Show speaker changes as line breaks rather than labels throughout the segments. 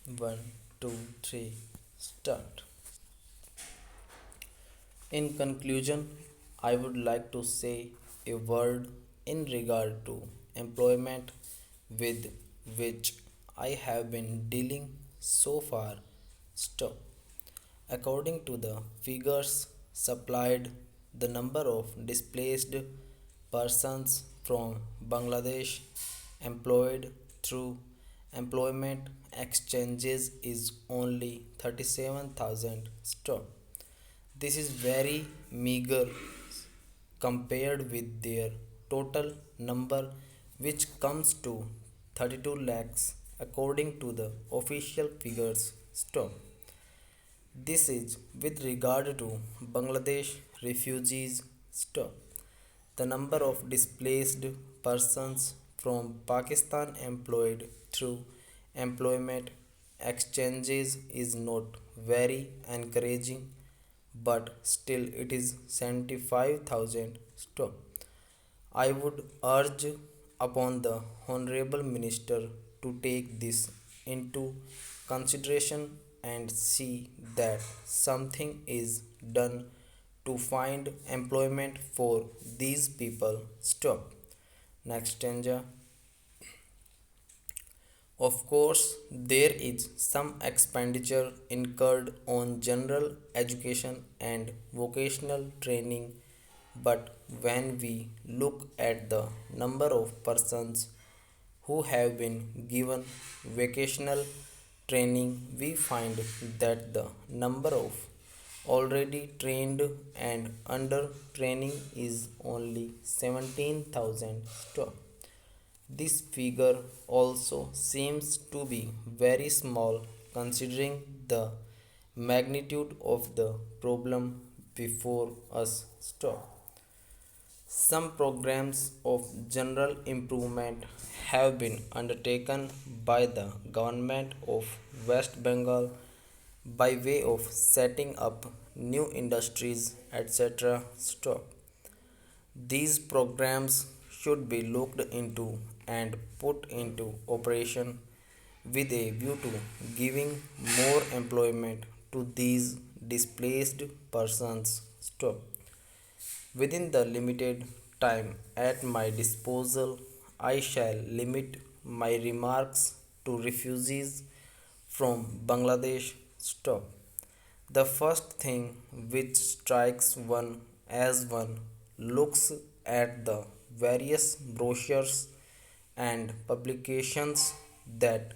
One, two, three, start. In conclusion, I would like to say a word in regard to employment with which I have been dealing so far. Stop. According to the figures supplied, the number of displaced persons from Bangladesh employed through employment exchanges is only 37,000 strong. This is very meager compared with their total number, which comes to 32 lakhs according to the official figures. Stop. This is with regard to Bangladesh refugees. Stop. The number of displaced persons from Pakistan employed through employment exchanges is not very encouraging, but still it is 75,000 strong. I would urge upon the Honorable Minister to take this into consideration and see that something is done to find employment for these people. Stop. Next stanza. Of course, there is some expenditure incurred on general education and vocational training, but when we look at the number of persons who have been given vocational training, we find that the number of already trained and under training is only 17,000 strong. This figure also seems to be very small considering the magnitude of the problem before us. Stop. Some programs of general improvement have been undertaken by the government of West Bengal by way of setting up new industries, etc. Stop. These programs should be looked into and put into operation with a view to giving more employment to these displaced persons. Stop. Within the limited time at my disposal, I shall limit my remarks to refugees from Bangladesh. Stop. The first thing which strikes one as one looks at the various brochures and publications that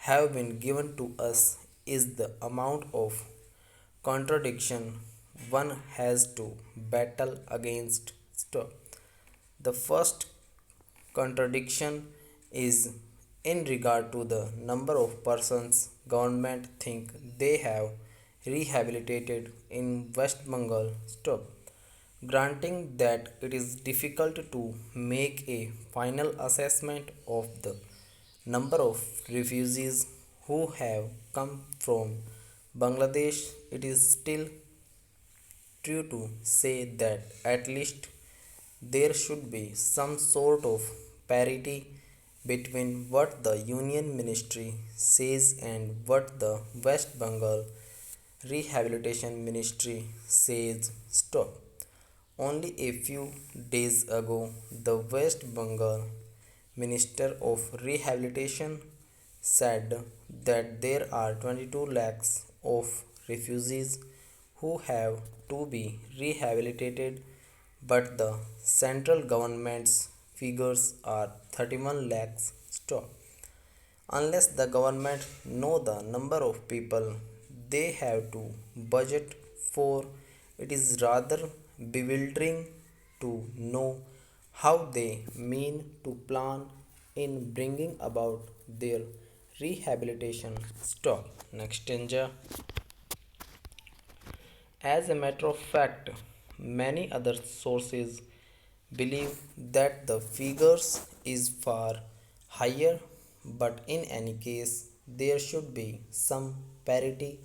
have been given to us is the amount of contradiction one has to battle against. Stop. The first contradiction is in regard to the number of persons government think they have rehabilitated in West Bengal. Stop. Granting that it is difficult to make a final assessment of the number of refugees who have come from Bangladesh, it is still true to say that at least there should be some sort of parity between what the Union Ministry says and what the West Bengal Rehabilitation Ministry says. Stop. Only a few days ago, the West Bengal Minister of Rehabilitation said that there are 22 lakhs of refugees who have to be rehabilitated, but the central government's figures are 31 lakhs. Stop. Unless the government know the number of people they have to budget for, it is rather bewildering to know how they mean to plan in bringing about their rehabilitation. Stop. Next danger. As a matter of fact, many other sources believe that the figures is far higher, but in any case, there should be some parity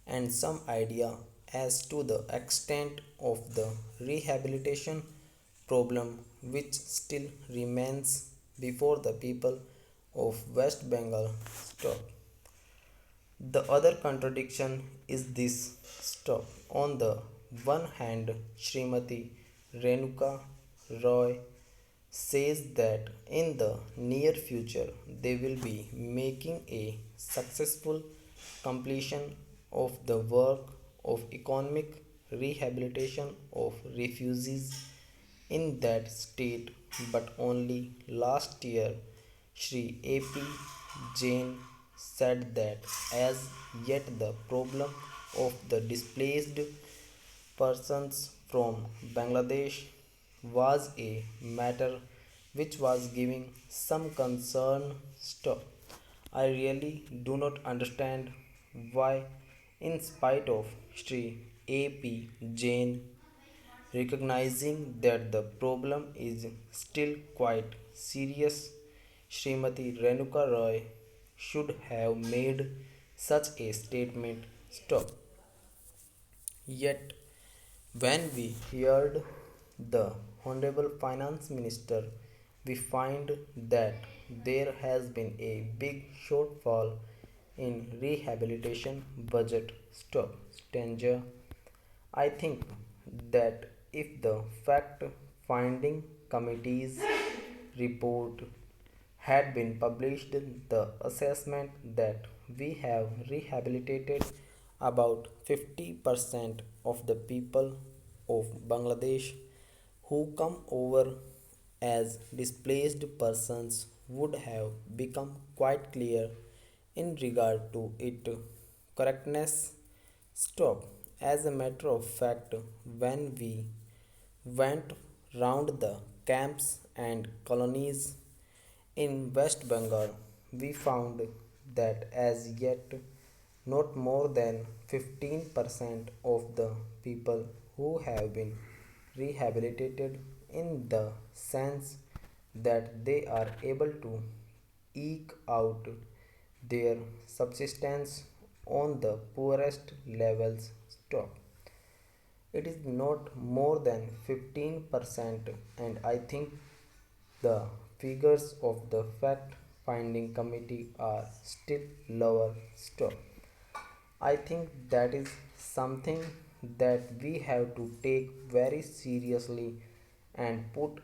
and some idea as to the extent of the rehabilitation problem which still remains before the people of West Bengal. Stop. The other contradiction is this stop. On the one hand, Srimati Renuka Roy says that in the near future they will be making a successful completion of the work of economic rehabilitation of refugees in that state, but only last year Shri AP Jain said that as yet the problem of the displaced persons from Bangladesh was a matter which was giving some concern. Stop. I really do not understand why, in spite of Sri A.P. Jain recognizing that the problem is still quite serious, Srimati Renuka Roy should have made such a statement. Stop. Yet, when we heard the Honorable Finance Minister, we find that there has been a big shortfall in rehabilitation budget. Stop. Stanger. I think that if the fact finding committee's report had been published, the assessment that we have rehabilitated about 50% of the people of Bangladesh who come over as displaced persons would have become quite clear in regard to its correctness. Stop. As a matter of fact, when we went round the camps and colonies in West Bengal, we found that as yet not more than 15% of the people who have been rehabilitated in the sense that they are able to eke out their subsistence on the poorest levels. Stop. It is not more than 15%, and I think the figures of the fact finding committee are still lower. Stop. I think that is something that we have to take very seriously and put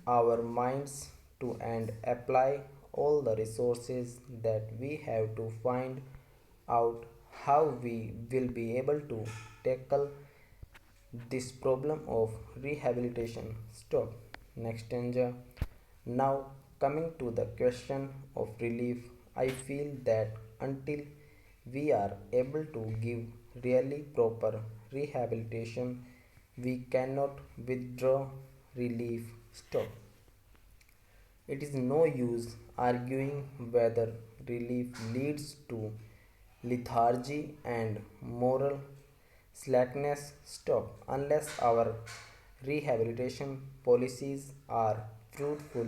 our minds to and apply all the resources that we have to find out how we will be able to tackle this problem of rehabilitation. Stop. Next stanza. Now coming to the question of relief, I feel that until we are able to give really proper rehabilitation, we cannot withdraw relief. Stop. It is no use arguing whether relief leads to lethargy and moral slackness. Stop. Unless our rehabilitation policies are fruitful,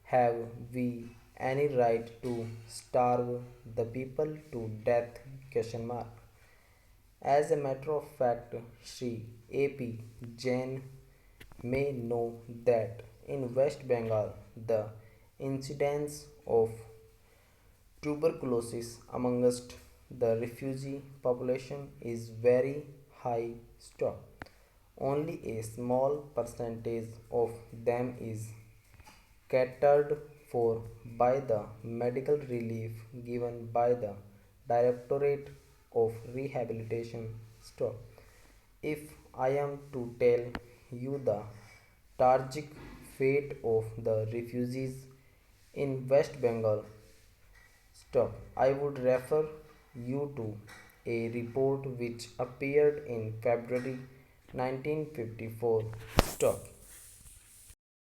have we any right to starve the people to death? Question mark. As a matter of fact, Sri A.P. Jain may know that in West Bengal the incidence of tuberculosis amongst the refugee population is very high. Stop. Only a small percentage of them is catered for by the medical relief given by the Directorate of Rehabilitation. Stop. If I am to tell you the tragic fate of the refugees in West Bengal, stop. I would refer you to a report which appeared in February 1954. Stop.